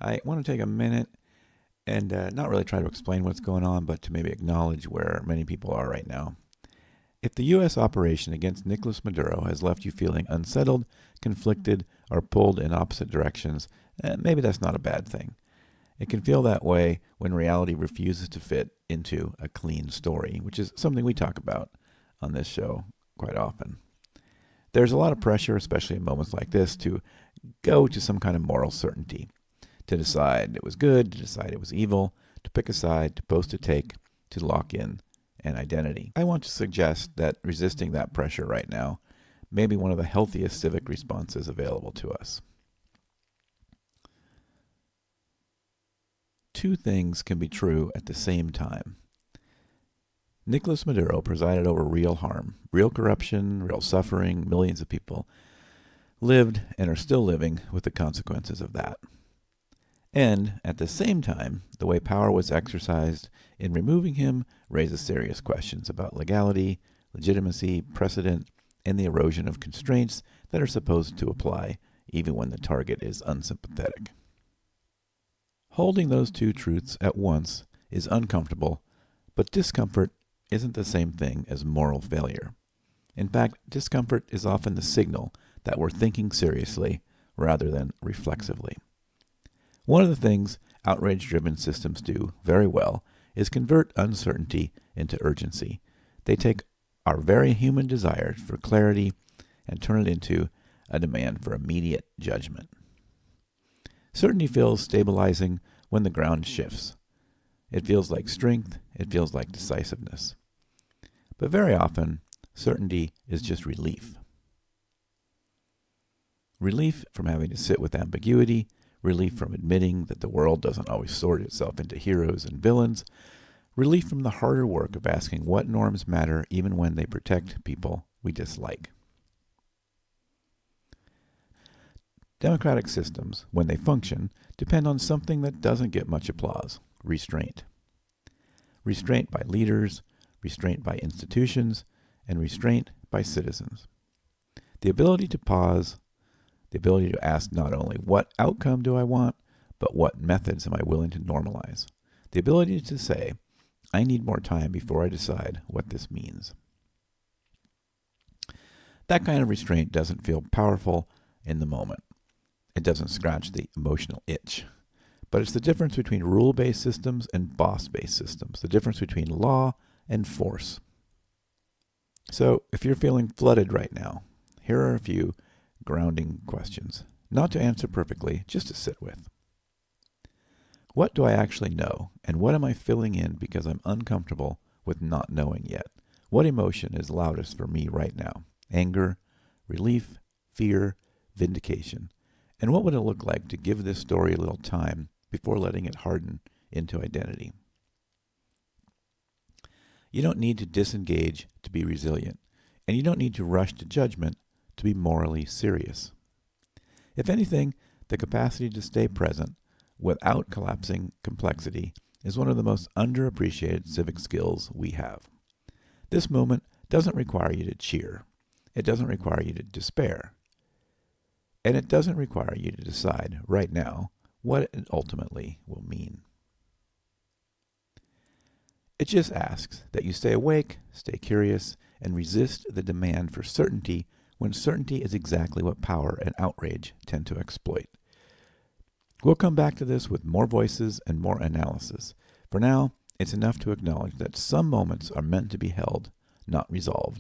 I want to take a minute and not really try to explain what's going on, but to maybe acknowledge where many people are right now. If the U.S. operation against Nicolas Maduro has left you feeling unsettled, conflicted, or pulled in opposite directions, maybe that's not a bad thing. It can feel that way when reality refuses to fit into a clean story, which is something we talk about on this show quite often. There's a lot of pressure, especially in moments like this, to go to some kind of moral certainty, to decide it was good, to decide it was evil, to pick a side, to post a take, to lock in an identity. I want to suggest that resisting that pressure right now may be one of the healthiest civic responses available to us. Two things can be true at the same time. Nicolas Maduro presided over real harm, real corruption, real suffering. Millions of people lived and are still living with the consequences of that. And at the same time, the way power was exercised in removing him raises serious questions about legality, legitimacy, precedent, and the erosion of constraints that are supposed to apply even when the target is unsympathetic. Holding those two truths at once is uncomfortable, but discomfort isn't the same thing as moral failure. In fact, discomfort is often the signal that we're thinking seriously rather than reflexively. One of the things outrage-driven systems do very well is convert uncertainty into urgency. They take our very human desires for clarity and turn it into a demand for immediate judgment. Certainty feels stabilizing when the ground shifts. It feels like strength. It feels like decisiveness. But very often, certainty is just relief. Relief from having to sit with ambiguity, relief from admitting that the world doesn't always sort itself into heroes and villains, relief from the harder work of asking what norms matter even when they protect people we dislike. Democratic systems, when they function, depend on something that doesn't get much applause: restraint. Restraint by leaders, restraint by institutions, and restraint by citizens. The ability to pause, the ability to ask not only what outcome do I want, but what methods am I willing to normalize. The ability to say, I need more time before I decide what this means. That kind of restraint doesn't feel powerful in the moment. It doesn't scratch the emotional itch. But it's the difference between rule-based systems and boss-based systems, the difference between law and force. So if you're feeling flooded right now, here are a few grounding questions, not to answer perfectly, just to sit with. What do I actually know, and what am I filling in because I'm uncomfortable with not knowing yet? What emotion is loudest for me right now? Anger, relief, fear, vindication. And what would it look like to give this story a little time before letting it harden into identity? You don't need to disengage to be resilient, and you don't need to rush to judgment to be morally serious. If anything, the capacity to stay present without collapsing complexity is one of the most underappreciated civic skills we have. This moment doesn't require you to cheer. It doesn't require you to despair. And it doesn't require you to decide right now what it ultimately will mean. It just asks that you stay awake, stay curious, and resist the demand for certainty when certainty is exactly what power and outrage tend to exploit. We'll come back to this with more voices and more analysis. For now, it's enough to acknowledge that some moments are meant to be held, not resolved.